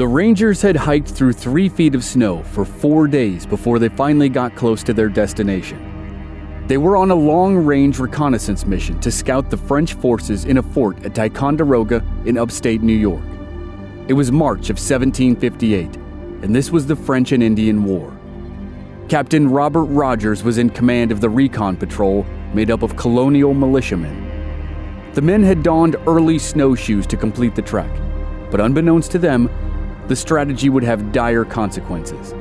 The Rangers had hiked through 3 feet of snow for 4 days before they finally got close to their destination. They were on a long-range reconnaissance mission to scout the French forces in a fort at Ticonderoga in upstate New York. It was March of 1758, and this was the French and Indian War. Captain Robert Rogers was in command of the recon patrol made up of colonial militiamen. The men had donned early snowshoes to complete the trek, but unbeknownst to them, the strategy would have dire consequences.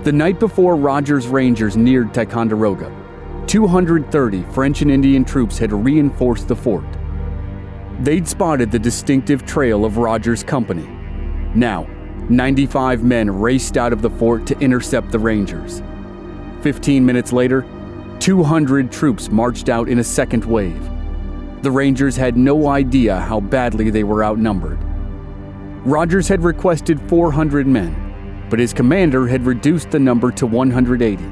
The night before Rogers' Rangers neared Ticonderoga, 230 French and Indian troops had reinforced the fort. They'd spotted the distinctive trail of Rogers' company. Now, 95 men raced out of the fort to intercept the Rangers. 15 minutes later, 200 troops marched out in a second wave. The Rangers had no idea how badly they were outnumbered. Rogers had requested 400 men, but his commander had reduced the number to 180.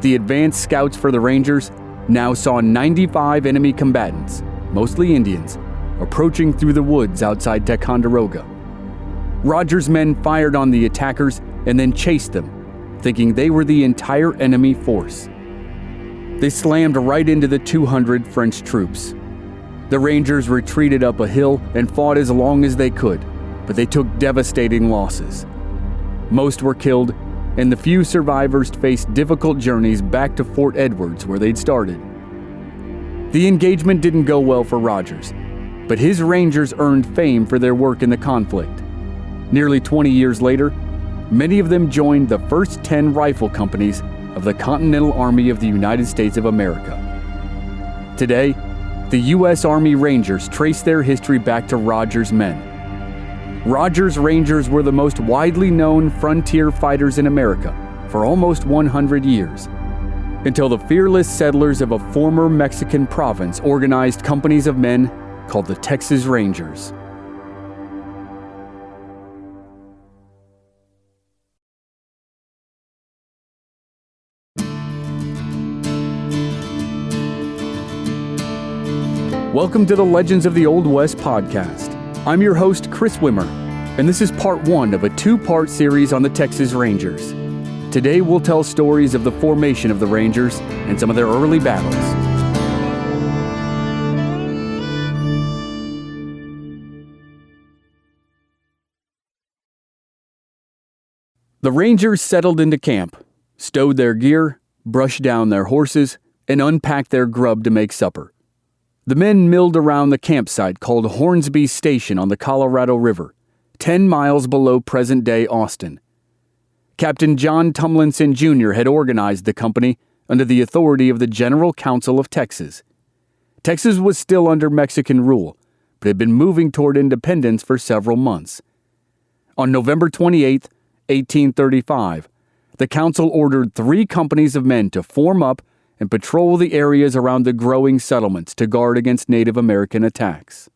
The advanced scouts for the Rangers now saw 95 enemy combatants, mostly Indians, approaching through the woods outside Ticonderoga. Rogers' men fired on the attackers and then chased them, thinking they were the entire enemy force. They slammed right into the 200 French troops. The Rangers retreated up a hill and fought as long as they could, but they took devastating losses. Most were killed, and the few survivors faced difficult journeys back to Fort Edwards where they'd started. The engagement didn't go well for Rogers, but his Rangers earned fame for their work in the conflict. Nearly 20 years later, many of them joined the first 10 rifle companies of the Continental Army of the United States of America. Today, the U.S. Army Rangers trace their history back to Rogers' men. Rogers' Rangers were the most widely known frontier fighters in America for almost 100 years, until the fearless settlers of a former Mexican province organized companies of men called the Texas Rangers. Welcome to the Legends of the Old West podcast. I'm your host, Chris Wimmer, and this is part 1 of a 2-part series on the Texas Rangers. Today we'll tell stories of the formation of the Rangers and some of their early battles. The Rangers settled into camp, stowed their gear, brushed down their horses, and unpacked their grub to make supper. The men milled around the campsite called Hornsby Station on the Colorado River, 10 miles below present-day Austin. Captain John Tumlinson Jr. had organized the company under the authority of the General Council of Texas. Texas was still under Mexican rule, but had been moving toward independence for several months. On November 28, 1835, the council ordered 3 companies of men to form up and patrol the areas around the growing settlements to guard against Native American attacks.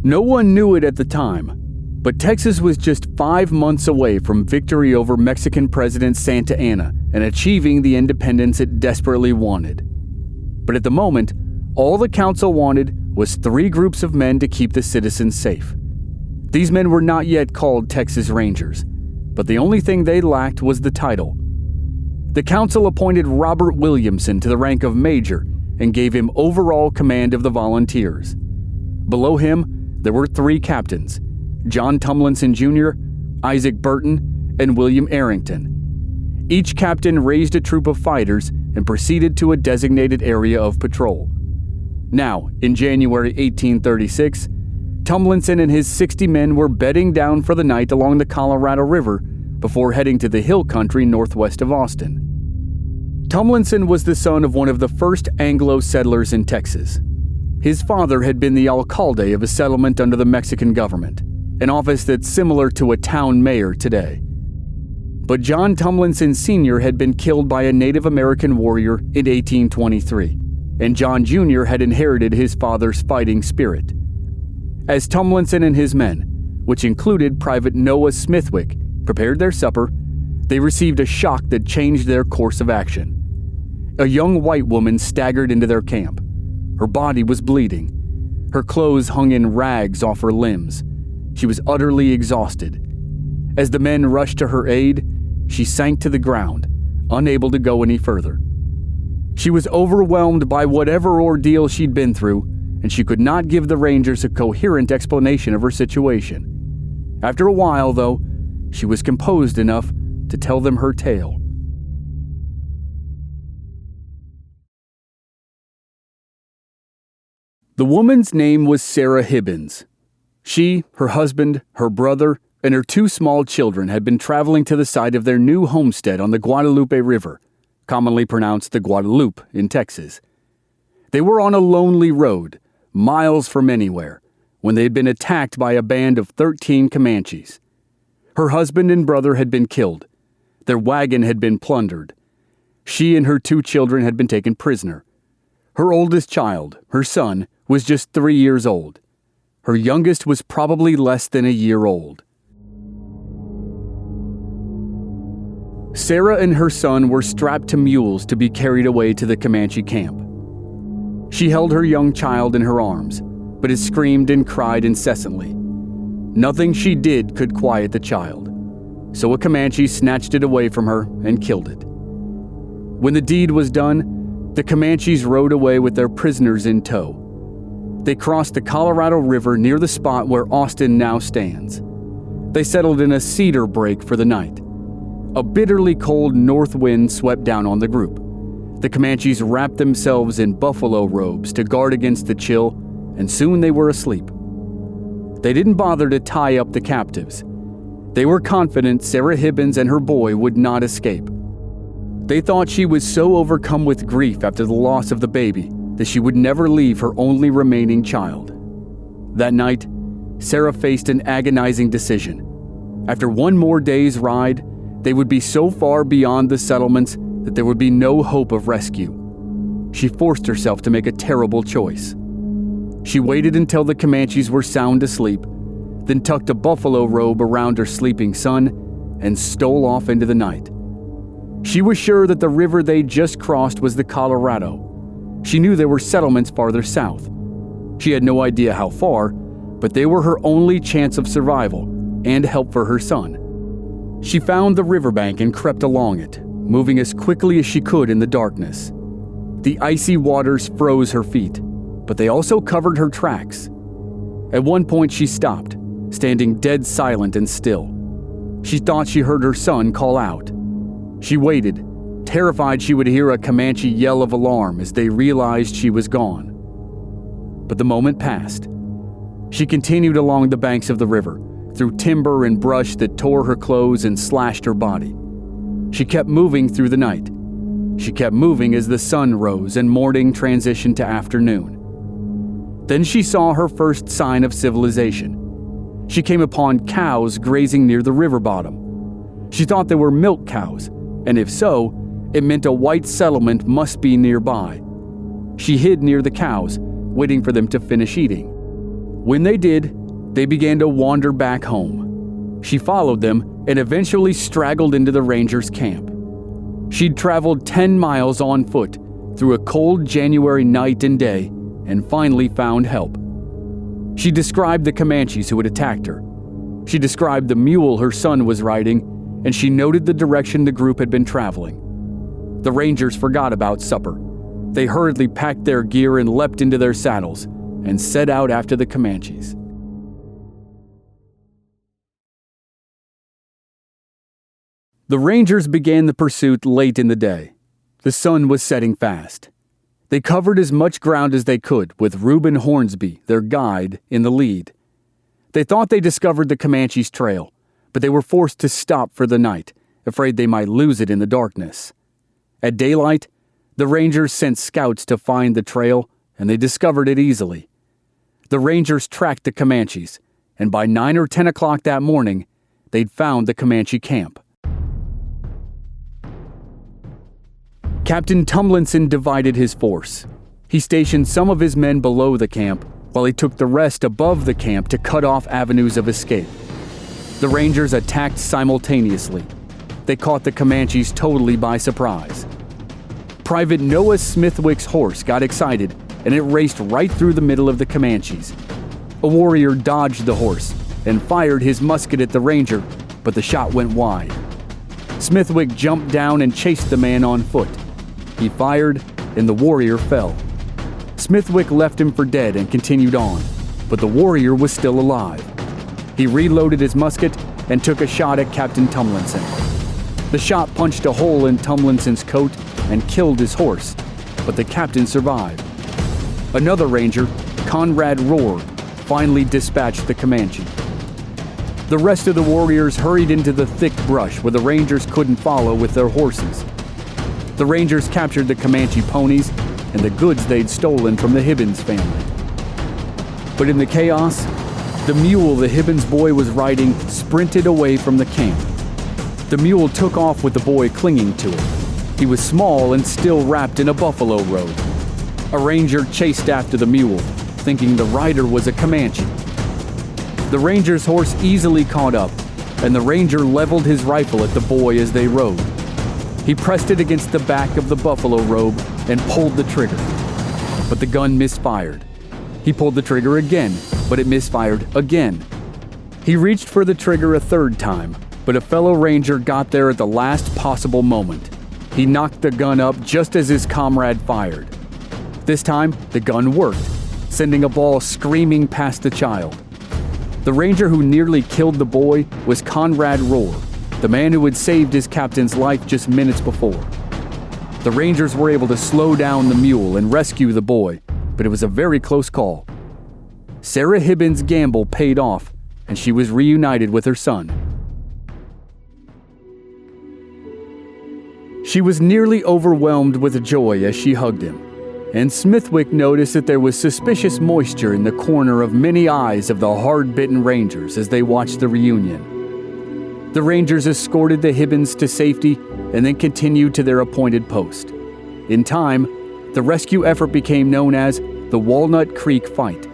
No one knew it at the time, but Texas was just 5 months away from victory over Mexican President Santa Anna and achieving the independence it desperately wanted. But at the moment, all the council wanted was 3 groups of men to keep the citizens safe. These men were not yet called Texas Rangers, but the only thing they lacked was the title. The council appointed Robert Williamson to the rank of major and gave him overall command of the volunteers. Below him, there were 3 captains, John Tumlinson Jr., Isaac Burton, and William Arrington. Each captain raised a troop of fighters and proceeded to a designated area of patrol. Now, in January 1836, Tumlinson and his 60 men were bedding down for the night along the Colorado River before heading to the hill country northwest of Austin. Tumlinson was the son of one of the first Anglo settlers in Texas. His father had been the alcalde of a settlement under the Mexican government, an office that's similar to a town mayor today. But John Tumlinson Sr. had been killed by a Native American warrior in 1823, and John Jr. had inherited his father's fighting spirit. As Tumlinson and his men, which included Private Noah Smithwick, prepared their supper, they received a shock that changed their course of action. A young white woman staggered into their camp. Her body was bleeding. Her clothes hung in rags off her limbs. She was utterly exhausted. As the men rushed to her aid, she sank to the ground, unable to go any further. She was overwhelmed by whatever ordeal she'd been through, and she could not give the Rangers a coherent explanation of her situation. After a while, though, she was composed enough to tell them her tale. The woman's name was Sarah Hibbins. She, her husband, her brother, and her 2 small children had been traveling to the site of their new homestead on the Guadalupe River, commonly pronounced the Guadalupe in Texas. They were on a lonely road, miles from anywhere, when they had been attacked by a band of 13 Comanches. Her husband and brother had been killed. Their wagon had been plundered. She and her 2 children had been taken prisoner. Her oldest child, her son, was just 3 years old. Her youngest was probably less than a year old. Sarah and her son were strapped to mules to be carried away to the Comanche camp. She held her young child in her arms, but it screamed and cried incessantly. Nothing she did could quiet the child, so a Comanche snatched it away from her and killed it. When the deed was done, the Comanches rode away with their prisoners in tow. They crossed the Colorado River near the spot where Austin now stands. They settled in a cedar brake for the night. A bitterly cold north wind swept down on the group. The Comanches wrapped themselves in buffalo robes to guard against the chill, and soon they were asleep. They didn't bother to tie up the captives. They were confident Sarah Hibbins and her boy would not escape. They thought she was so overcome with grief after the loss of the baby that she would never leave her only remaining child. That night, Sarah faced an agonizing decision. After one more day's ride, they would be so far beyond the settlements that there would be no hope of rescue. She forced herself to make a terrible choice. She waited until the Comanches were sound asleep, then tucked a buffalo robe around her sleeping son and stole off into the night. She was sure that the river they just crossed was the Colorado. She knew there were settlements farther south. She had no idea how far, but they were her only chance of survival and help for her son. She found the riverbank and crept along it, moving as quickly as she could in the darkness. The icy waters froze her feet, but they also covered her tracks. At one point she stopped, standing dead silent and still. She thought she heard her son call out. She waited, terrified she would hear a Comanche yell of alarm as they realized she was gone. But the moment passed. She continued along the banks of the river, through timber and brush that tore her clothes and slashed her body. She kept moving through the night. She kept moving as the sun rose and morning transitioned to afternoon. Then she saw her first sign of civilization. She came upon cows grazing near the river bottom. She thought they were milk cows, and if so, it meant a white settlement must be nearby. She hid near the cows, waiting for them to finish eating. When they did, they began to wander back home. She followed them and eventually straggled into the Rangers' camp. She'd traveled 10 miles on foot through a cold January night and day and finally found help. She described the Comanches who had attacked her. She described the mule her son was riding, and she noted the direction the group had been traveling. The Rangers forgot about supper. They hurriedly packed their gear and leapt into their saddles and set out after the Comanches. The Rangers began the pursuit late in the day. The sun was setting fast. They covered as much ground as they could, with Reuben Hornsby, their guide, in the lead. They thought they discovered the Comanches' trail, but they were forced to stop for the night, afraid they might lose it in the darkness. At daylight, the Rangers sent scouts to find the trail, and they discovered it easily. The Rangers tracked the Comanches, and by 9 or 10 o'clock that morning, they'd found the Comanche camp. Captain Tumlinson divided his force. He stationed some of his men below the camp, while he took the rest above the camp to cut off avenues of escape. The Rangers attacked simultaneously. They caught the Comanches totally by surprise. Private Noah Smithwick's horse got excited and it raced right through the middle of the Comanches. A warrior dodged the horse and fired his musket at the ranger, but the shot went wide. Smithwick jumped down and chased the man on foot. He fired, and the warrior fell. Smithwick left him for dead and continued on, but the warrior was still alive. He reloaded his musket and took a shot at Captain Tumlinson. The shot punched a hole in Tumlinson's coat and killed his horse, but the captain survived. Another ranger, Conrad Rohr, finally dispatched the Comanche. The rest of the warriors hurried into the thick brush where the rangers couldn't follow with their horses. The rangers captured the Comanche ponies and the goods they'd stolen from the Hibbins family. But in the chaos, the mule the Hibbins boy was riding sprinted away from the camp. The mule took off with the boy clinging to it. He was small and still wrapped in a buffalo robe. A ranger chased after the mule, thinking the rider was a Comanche. The ranger's horse easily caught up, and the ranger leveled his rifle at the boy as they rode. He pressed it against the back of the buffalo robe and pulled the trigger. But the gun misfired. He pulled the trigger again, but it misfired again. He reached for the trigger a third time, but a fellow ranger got there at the last possible moment. He knocked the gun up just as his comrade fired. This time, the gun worked, sending a ball screaming past the child. The ranger who nearly killed the boy was Conrad Rohr, the man who had saved his captain's life just minutes before. The rangers were able to slow down the mule and rescue the boy, but it was a very close call. Sarah Hibbins' gamble paid off, and she was reunited with her son. She was nearly overwhelmed with joy as she hugged him, and Smithwick noticed that there was suspicious moisture in the corner of many eyes of the hard-bitten rangers as they watched the reunion. The rangers escorted the Hibbins to safety and then continued to their appointed post. In time, the rescue effort became known as the Walnut Creek Fight,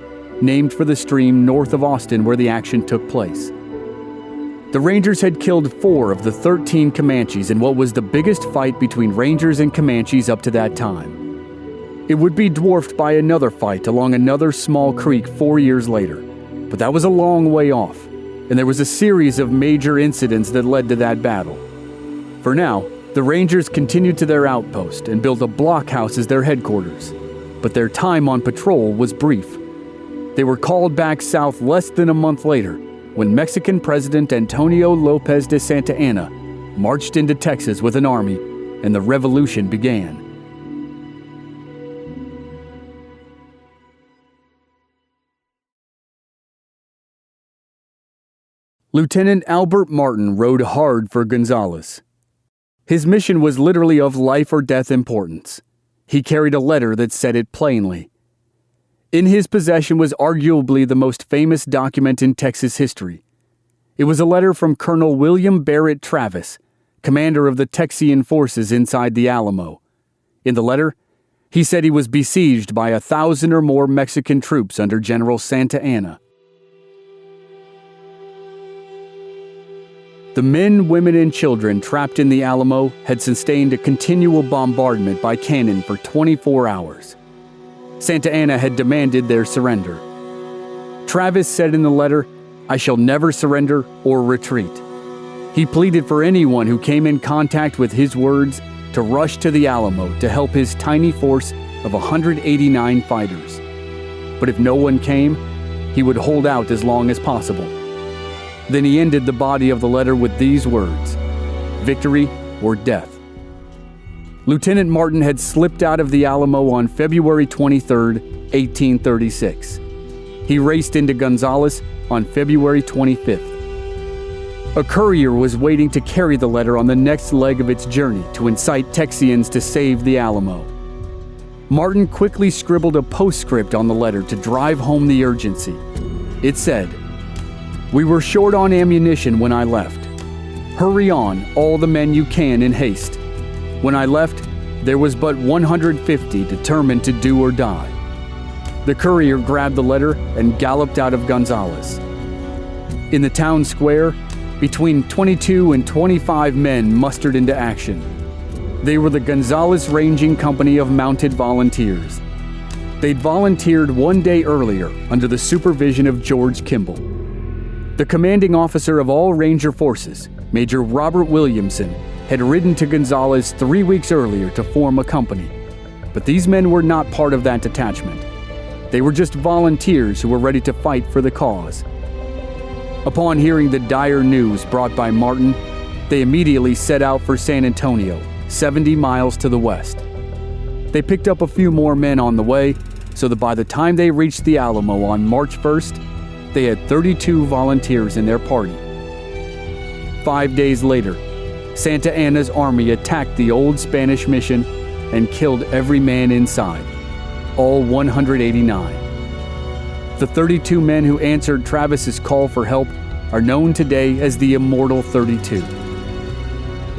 named for the stream north of Austin where the action took place. The Rangers had killed 4 of the 13 Comanches in what was the biggest fight between Rangers and Comanches up to that time. It would be dwarfed by another fight along another small creek 4 years later, but that was a long way off, and there was a series of major incidents that led to that battle. For now, the Rangers continued to their outpost and built a blockhouse as their headquarters, but their time on patrol was brief. They were called back south less than a month later, when Mexican President Antonio Lopez de Santa Anna marched into Texas with an army, and the revolution began. Lieutenant Albert Martin rode hard for Gonzales. His mission was literally of life or death importance. He carried a letter that said it plainly. In his possession was arguably the most famous document in Texas history. It was a letter from Colonel William Barrett Travis, commander of the Texian forces inside the Alamo. In the letter, he said he was besieged by 1,000 or more Mexican troops under General Santa Anna. The men, women, and children trapped in the Alamo had sustained a continual bombardment by cannon for 24 hours. Santa Anna had demanded their surrender. Travis said in the letter, "I shall never surrender or retreat." He pleaded for anyone who came in contact with his words to rush to the Alamo to help his tiny force of 189 fighters. But if no one came, he would hold out as long as possible. Then he ended the body of the letter with these words, "Victory or death." Lieutenant Martin had slipped out of the Alamo on February 23, 1836. He raced into Gonzales on February 25th. A courier was waiting to carry the letter on the next leg of its journey to incite Texians to save the Alamo. Martin quickly scribbled a postscript on the letter to drive home the urgency. It said, "We were short on ammunition when I left. Hurry on, all the men you can in haste. When I left, there was but 150 determined to do or die." The courier grabbed the letter and galloped out of Gonzales. In the town square, between 22 and 25 men mustered into action. They were the Gonzales Ranging Company of Mounted Volunteers. They'd volunteered one day earlier under the supervision of George Kimball. The commanding officer of all Ranger forces, Major Robert Williamson, had ridden to Gonzales 3 weeks earlier to form a company. But these men were not part of that detachment. They were just volunteers who were ready to fight for the cause. Upon hearing the dire news brought by Martin, they immediately set out for San Antonio, 70 miles to the west. They picked up a few more men on the way, so that by the time they reached the Alamo on March 1st, they had 32 volunteers in their party. 5 days later, Santa Anna's army attacked the old Spanish mission and killed every man inside, all 189. The 32 men who answered Travis's call for help are known today as the Immortal 32.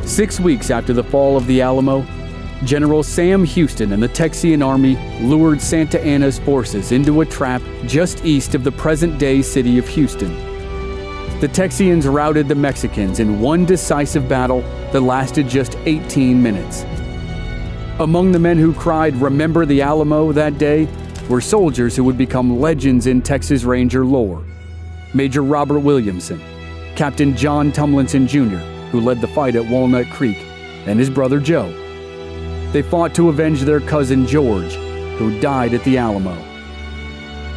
6 weeks after the fall of the Alamo, General Sam Houston and the Texian Army lured Santa Anna's forces into a trap just east of the present-day city of Houston. The Texians routed the Mexicans in one decisive battle that lasted just 18 minutes. Among the men who cried, "Remember the Alamo," that day were soldiers who would become legends in Texas Ranger lore. Major Robert Williamson, Captain John Tumlinson Jr., who led the fight at Walnut Creek, and his brother Joe. They fought to avenge their cousin George, who died at the Alamo.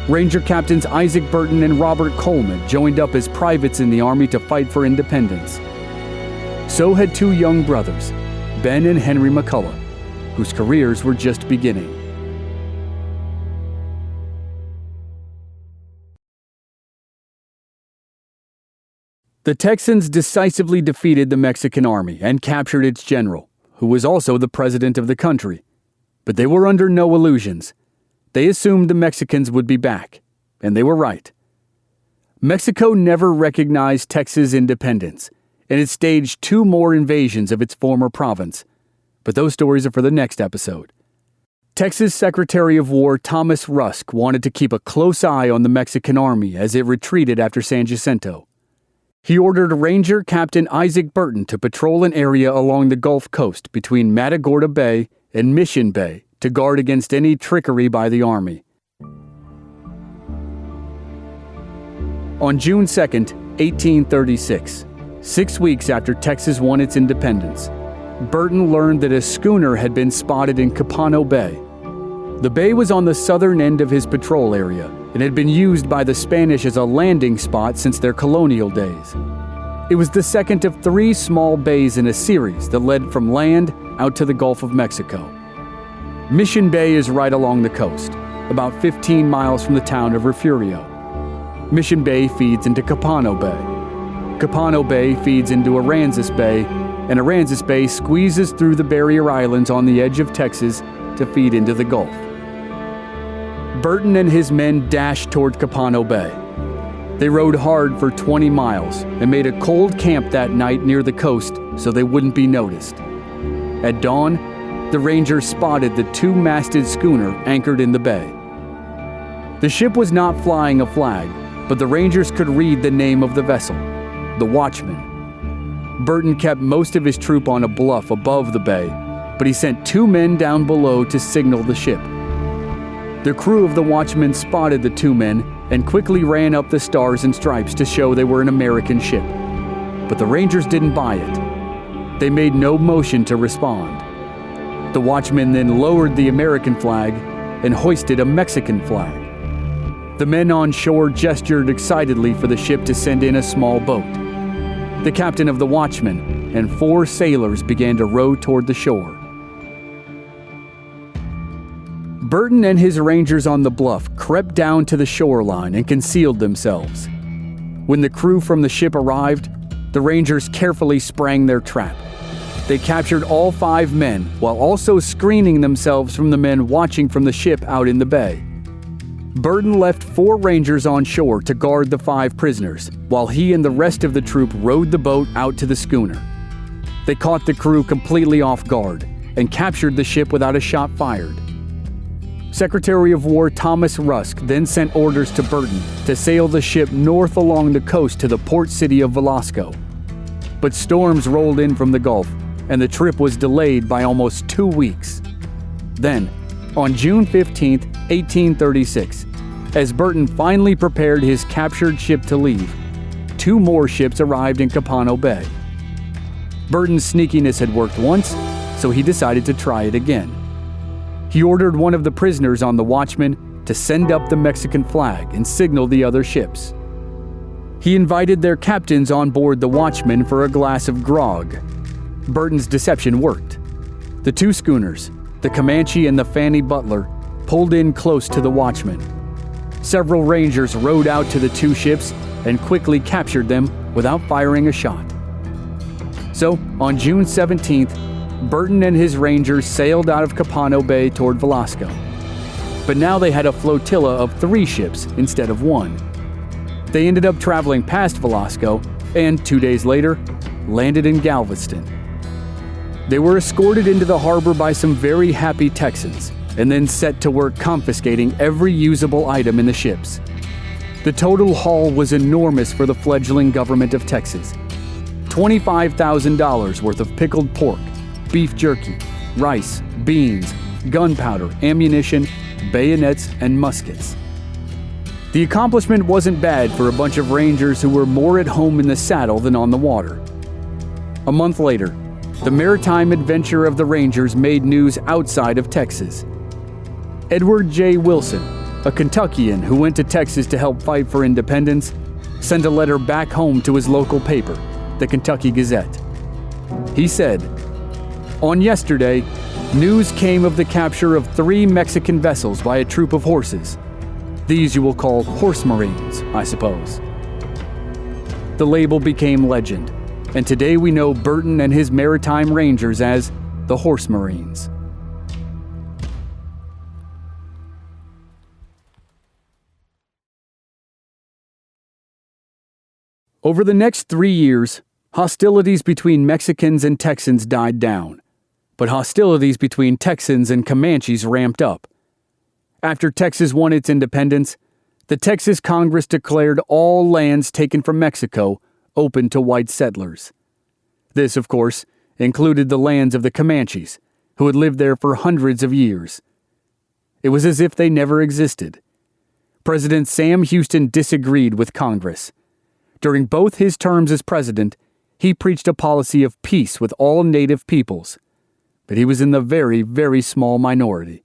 Ranger Captains Isaac Burton and Robert Coleman joined up as privates in the Army to fight for independence. So had two young brothers, Ben and Henry McCullough, whose careers were just beginning. The Texans decisively defeated the Mexican army and captured its general, who was also the president of the country. But they were under no illusions. They assumed the Mexicans would be back, and they were right. Mexico never recognized Texas' independence, and it staged 2 more invasions of its former province. But those stories are for the next episode. Texas Secretary of War Thomas Rusk wanted to keep a close eye on the Mexican army as it retreated after San Jacinto. He ordered Ranger Captain Isaac Burton to patrol an area along the Gulf Coast between Matagorda Bay and Mission Bay to guard against any trickery by the Army. On June 2, 1836, 6 weeks after Texas won its independence, Burton learned that a schooner had been spotted in Capano Bay. The bay was on the southern end of his patrol area and had been used by the Spanish as a landing spot since their colonial days. It was the second of 3 small bays in a series that led from land out to the Gulf of Mexico. Mission Bay is right along the coast, about 15 miles from the town of Refugio. Mission Bay feeds into Capano Bay. Capano Bay feeds into Aransas Bay, and Aransas Bay squeezes through the barrier islands on the edge of Texas to feed into the Gulf. Burton and his men dashed toward Capano Bay. They rode hard for 20 miles and made a cold camp that night near the coast so they wouldn't be noticed. At dawn, the Rangers spotted the 2-masted schooner anchored in the bay. The ship was not flying a flag, but the Rangers could read the name of the vessel, the Watchman. Burton kept most of his troop on a bluff above the bay, but he sent 2 men down below to signal the ship. The crew of the Watchman spotted the 2 men and quickly ran up the stars and stripes to show they were an American ship. But the Rangers didn't buy it. They made no motion to respond. The Watchmen then lowered the American flag and hoisted a Mexican flag. The men on shore gestured excitedly for the ship to send in a small boat. The captain of the Watchmen and 4 sailors began to row toward the shore. Burton and his Rangers on the bluff crept down to the shoreline and concealed themselves. When the crew from the ship arrived, the Rangers carefully sprang their trap. They captured all 5 men while also screening themselves from the men watching from the ship out in the bay. Burton left 4 Rangers on shore to guard the 5 prisoners, while he and the rest of the troop rowed the boat out to the schooner. They caught the crew completely off guard and captured the ship without a shot fired. Secretary of War Thomas Rusk then sent orders to Burton to sail the ship north along the coast to the port city of Velasco. But storms rolled in from the Gulf, and the trip was delayed by almost 2 weeks. Then, on June 15th, 1836, as Burton finally prepared his captured ship to leave, 2 more ships arrived in Capano Bay. Burton's sneakiness had worked once, so he decided to try it again. He ordered one of the prisoners on the Watchman to send up the Mexican flag and signal the other ships. He invited their captains on board the Watchman for a glass of grog. Burton's deception worked. The 2 schooners, the Comanche and the Fanny Butler, pulled in close to the Watchman. Several Rangers rowed out to the 2 ships and quickly captured them without firing a shot. So, on June 17th, Burton and his Rangers sailed out of Capano Bay toward Velasco. But now they had a flotilla of 3 ships instead of 1. They ended up traveling past Velasco and, 2 days later, landed in Galveston. They were escorted into the harbor by some very happy Texans and then set to work confiscating every usable item in the ships. The total haul was enormous for the fledgling government of Texas. $25,000 worth of pickled pork, beef jerky, rice, beans, gunpowder, ammunition, bayonets, and muskets. The accomplishment wasn't bad for a bunch of Rangers who were more at home in the saddle than on the water. A month later, the maritime adventure of the Rangers made news outside of Texas. Edward J. Wilson, a Kentuckian who went to Texas to help fight for independence, sent a letter back home to his local paper, the Kentucky Gazette. He said, "On yesterday, news came of the capture of 3 Mexican vessels by a troop of horses. These you will call horse marines, I suppose." The label became legend, and today we know Burton and his maritime Rangers as the Horse Marines. Over the next 3 years, hostilities between Mexicans and Texans died down, but hostilities between Texans and Comanches ramped up. After Texas won its independence, the Texas Congress declared all lands taken from Mexico open to white settlers. This, of course, included the lands of the Comanches, who had lived there for hundreds of years. It was as if they never existed. President Sam Houston disagreed with Congress. During both his terms as president, he preached a policy of peace with all native peoples, but he was in the very, very small minority.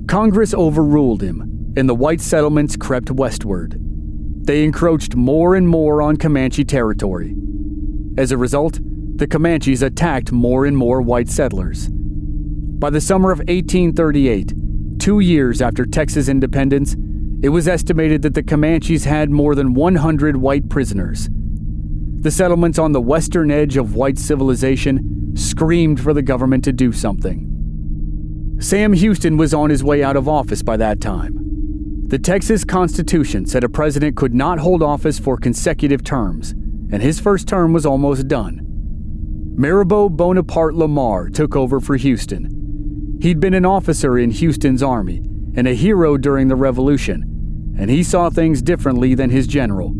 Congress overruled him, and the white settlements crept westward. They encroached more and more on Comanche territory. As a result, the Comanches attacked more and more white settlers. By the summer of 1838, 2 years after Texas independence, it was estimated that the Comanches had more than 100 white prisoners. The settlements on the western edge of white civilization screamed for the government to do something. Sam Houston was on his way out of office by that time. The Texas Constitution said a president could not hold office for consecutive terms, and his first term was almost done. Mirabeau Bonaparte Lamar took over for Houston. He'd been an officer in Houston's army and a hero during the Revolution, and he saw things differently than his general.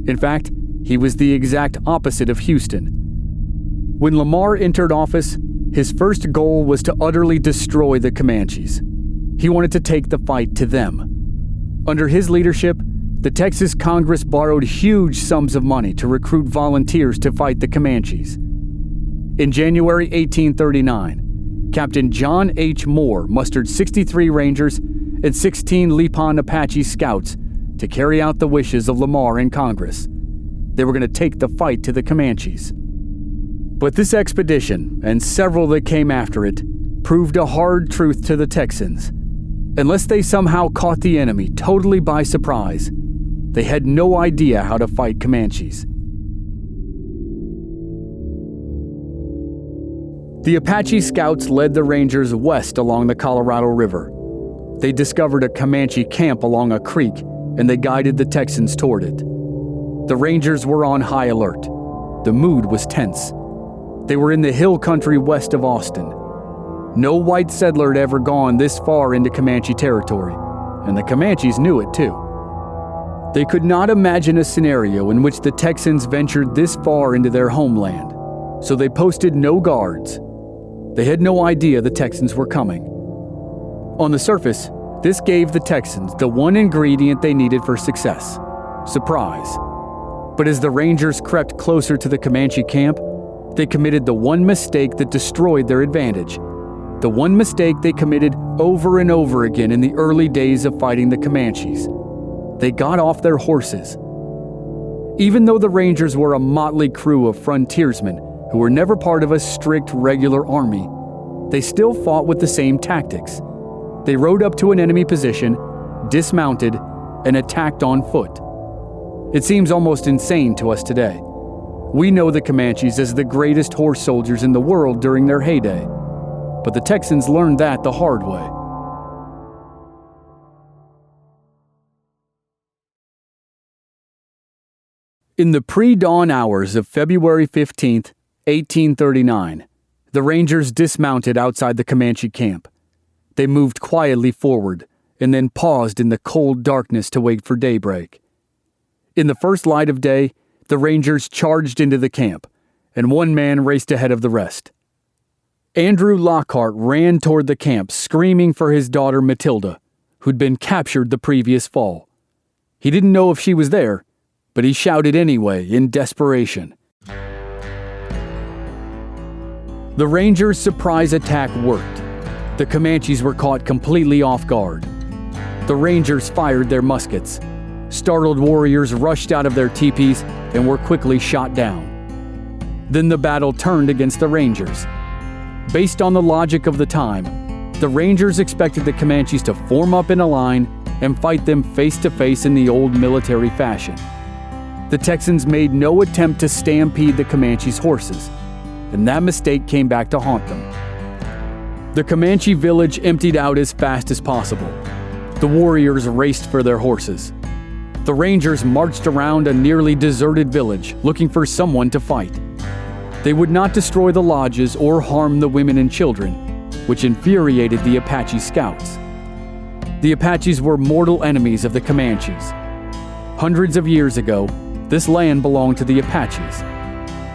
In fact, he was the exact opposite of Houston. When Lamar entered office, his first goal was to utterly destroy the Comanches. He wanted to take the fight to them. Under his leadership, the Texas Congress borrowed huge sums of money to recruit volunteers to fight the Comanches. In January 1839, Captain John H. Moore mustered 63 Rangers and 16 Lipan Apache scouts to carry out the wishes of Lamar in Congress. They were going to take the fight to the Comanches. But this expedition, and several that came after it, proved a hard truth to the Texans. Unless they somehow caught the enemy totally by surprise, they had no idea how to fight Comanches. The Apache scouts led the Rangers west along the Colorado River. They discovered a Comanche camp along a creek, and they guided the Texans toward it. The Rangers were on high alert. The mood was tense. They were in the hill country west of Austin. No white settler had ever gone this far into Comanche territory, and the Comanches knew it too. They could not imagine a scenario in which the Texans ventured this far into their homeland, so they posted no guards. They had no idea the Texans were coming. On the surface, this gave the Texans the one ingredient they needed for success: surprise. But as the Rangers crept closer to the Comanche camp, they committed the one mistake that destroyed their advantage. The one mistake they committed over and over again in the early days of fighting the Comanches. They got off their horses. Even though the Rangers were a motley crew of frontiersmen who were never part of a strict regular army, they still fought with the same tactics. They rode up to an enemy position, dismounted, and attacked on foot. It seems almost insane to us today. We know the Comanches as the greatest horse soldiers in the world during their heyday, but the Texans learned that the hard way. In the pre-dawn hours of February 15th, 1839, the Rangers dismounted outside the Comanche camp. They moved quietly forward and then paused in the cold darkness to wait for daybreak. In the first light of day, the Rangers charged into the camp, and one man raced ahead of the rest. Andrew Lockhart ran toward the camp, screaming for his daughter Matilda, who'd been captured the previous fall. He didn't know if she was there, but he shouted anyway in desperation. The Rangers' surprise attack worked. The Comanches were caught completely off guard. The Rangers fired their muskets. Startled warriors rushed out of their teepees and were quickly shot down. Then the battle turned against the Rangers. Based on the logic of the time, the Rangers expected the Comanches to form up in a line and fight them face to face in the old military fashion. The Texans made no attempt to stampede the Comanches' horses, and that mistake came back to haunt them. The Comanche village emptied out as fast as possible. The warriors raced for their horses. The Rangers marched around a nearly deserted village looking for someone to fight. They would not destroy the lodges or harm the women and children, which infuriated the Apache scouts. The Apaches were mortal enemies of the Comanches. Hundreds of years ago, this land belonged to the Apaches.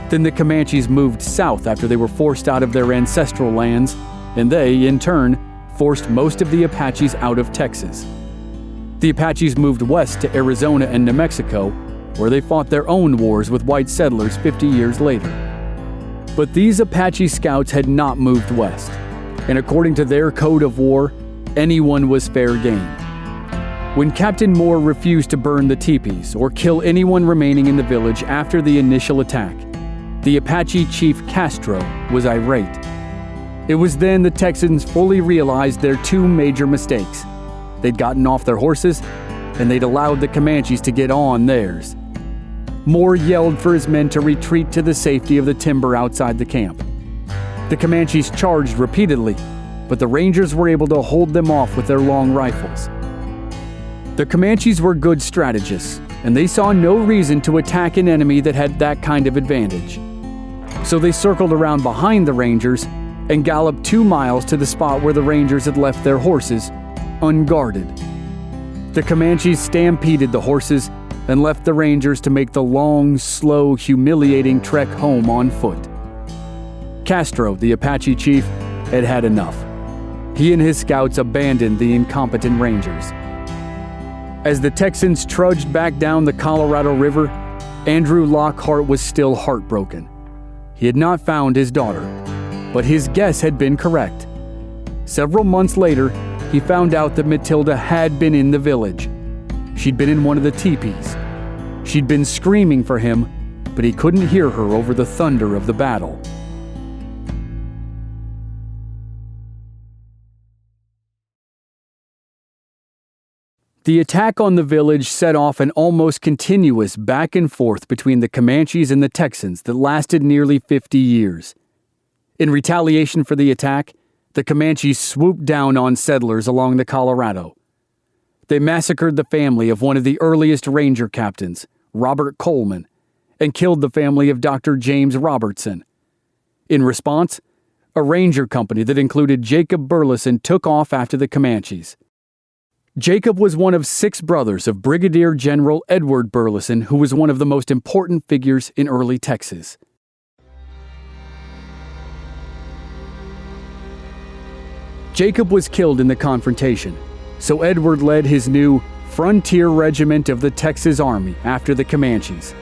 Then the Comanches moved south after they were forced out of their ancestral lands, and they, in turn, forced most of the Apaches out of Texas. The Apaches moved west to Arizona and New Mexico, where they fought their own wars with white settlers 50 years later. But these Apache scouts had not moved west, and according to their code of war, anyone was fair game. When Captain Moore refused to burn the teepees or kill anyone remaining in the village after the initial attack, the Apache chief Castro was irate. It was then the Texans fully realized their two major mistakes. They'd gotten off their horses, and they'd allowed the Comanches to get on theirs. Moore yelled for his men to retreat to the safety of the timber outside the camp. The Comanches charged repeatedly, but the Rangers were able to hold them off with their long rifles. The Comanches were good strategists, and they saw no reason to attack an enemy that had that kind of advantage. So they circled around behind the Rangers and galloped 2 miles to the spot where the Rangers had left their horses, unguarded. The Comanches stampeded the horses and left the Rangers to make the long, slow, humiliating trek home on foot. Castro, the Apache chief, had had enough. He and his scouts abandoned the incompetent Rangers. As the Texans trudged back down the Colorado River, Andrew Lockhart was still heartbroken. He had not found his daughter, but his guess had been correct. Several months later, he found out that Matilda had been in the village. She'd been in one of the teepees. She'd been screaming for him, but he couldn't hear her over the thunder of the battle. The attack on the village set off an almost continuous back and forth between the Comanches and the Texans that lasted nearly 50 years. In retaliation for the attack, the Comanches swooped down on settlers along the Colorado. They massacred the family of one of the earliest ranger captains, Robert Coleman, and killed the family of Dr. James Robertson. In response, a ranger company that included Jacob Burleson took off after the Comanches. Jacob was one of 6 brothers of Brigadier General Edward Burleson, who was one of the most important figures in early Texas. Jacob was killed in the confrontation, so Edward led his new Frontier Regiment of the Texas Army after the Comanches.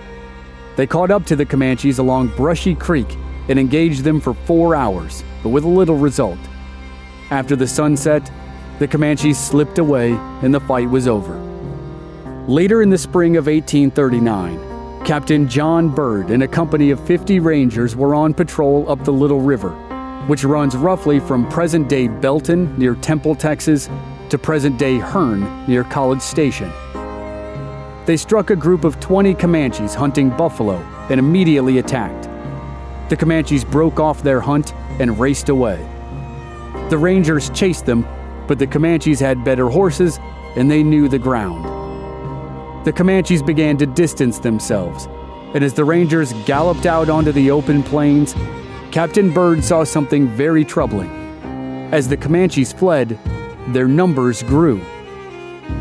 They caught up to the Comanches along Brushy Creek and engaged them for 4 hours, but with little result. After the sun set, the Comanches slipped away and the fight was over. Later in the spring of 1839, Captain John Bird and a company of 50 Rangers were on patrol up the Little River, which runs roughly from present-day Belton near Temple, Texas, to present-day Hearne near College Station. They struck a group of 20 Comanches hunting buffalo and immediately attacked. The Comanches broke off their hunt and raced away. The Rangers chased them, but the Comanches had better horses and they knew the ground. The Comanches began to distance themselves, and as the Rangers galloped out onto the open plains, Captain Bird saw something very troubling. As the Comanches fled, their numbers grew.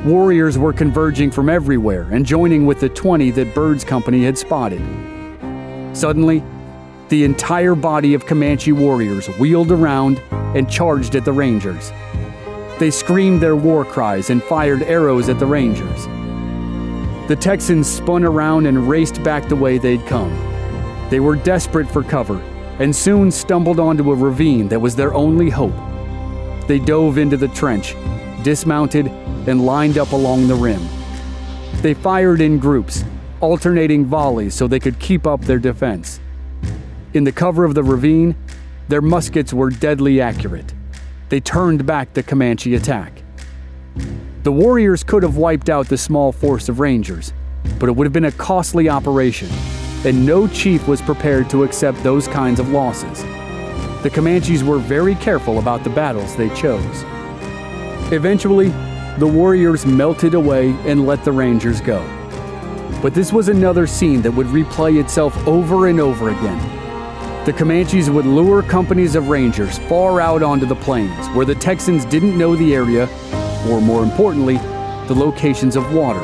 Warriors were converging from everywhere and joining with the 20 that Bird's company had spotted. Suddenly, the entire body of Comanche warriors wheeled around and charged at the Rangers. They screamed their war cries and fired arrows at the Rangers. The Texans spun around and raced back the way they'd come. They were desperate for cover and soon stumbled onto a ravine that was their only hope. They dove into the trench, dismounted, and lined up along the rim. They fired in groups, alternating volleys so they could keep up their defense. In the cover of the ravine, their muskets were deadly accurate. They turned back the Comanche attack. The warriors could have wiped out the small force of Rangers, but it would have been a costly operation, and no chief was prepared to accept those kinds of losses. The Comanches were very careful about the battles they chose. Eventually, the warriors melted away and let the Rangers go. But this was another scene that would replay itself over and over again. The Comanches would lure companies of Rangers far out onto the plains where the Texans didn't know the area, or more importantly, the locations of water.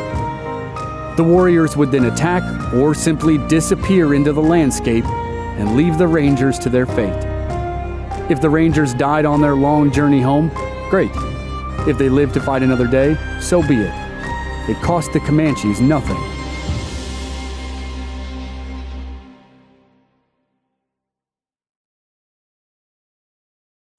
The warriors would then attack or simply disappear into the landscape and leave the Rangers to their fate. If the Rangers died on their long journey home, great. If they lived to fight another day, so be it. It cost the Comanches nothing.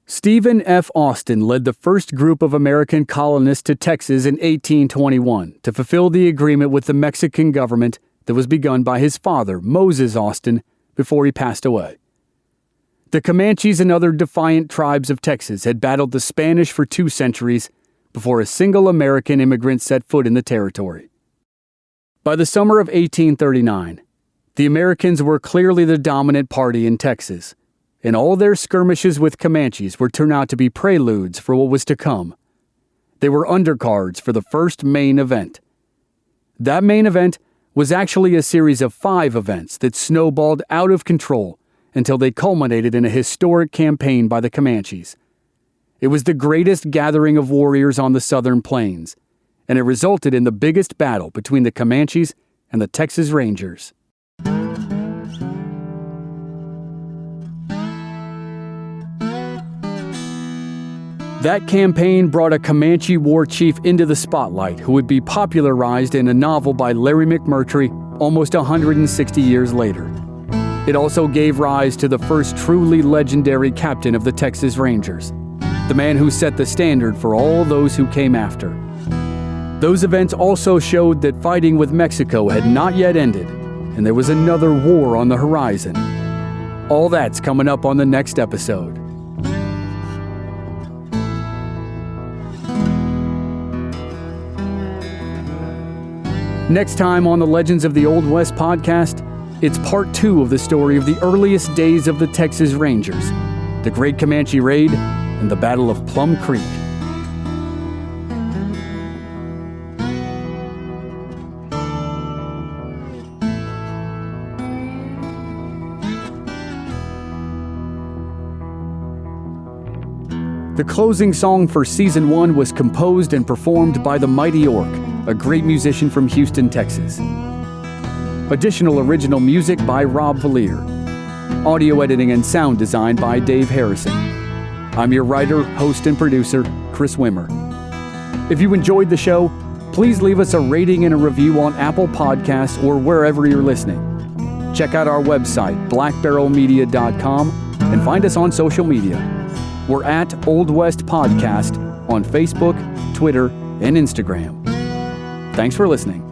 Stephen F. Austin led the first group of American colonists to Texas in 1821 to fulfill the agreement with the Mexican government that was begun by his father, Moses Austin, before he passed away. The Comanches and other defiant tribes of Texas had battled the Spanish for 2 centuries before a single American immigrant set foot in the territory. By the summer of 1839, the Americans were clearly the dominant party in Texas, and all their skirmishes with Comanches would turn out to be preludes for what was to come. They were undercards for the first main event. That main event was actually a series of 5 events that snowballed out of control until they culminated in a historic campaign by the Comanches. It was the greatest gathering of warriors on the southern plains, and it resulted in the biggest battle between the Comanches and the Texas Rangers. That campaign brought a Comanche war chief into the spotlight who would be popularized in a novel by Larry McMurtry almost 160 years later. It also gave rise to the first truly legendary captain of the Texas Rangers, the man who set the standard for all those who came after. Those events also showed that fighting with Mexico had not yet ended, and there was another war on the horizon. All that's coming up on the next episode. Next time on the Legends of the Old West podcast, it's part 2 of the story of the earliest days of the Texas Rangers, the Great Comanche Raid, and the Battle of Plum Creek. The closing song for Season 1 was composed and performed by the Mighty Orc, a great musician from Houston, Texas. Additional original music by Rob Valier. Audio editing and sound design by Dave Harrison. I'm your writer, host, and producer, Chris Wimmer. If you enjoyed the show, please leave us a rating and a review on Apple Podcasts or wherever you're listening. Check out our website, blackbarrelmedia.com, and find us on social media. We're at Old West Podcast on Facebook, Twitter, and Instagram. Thanks for listening.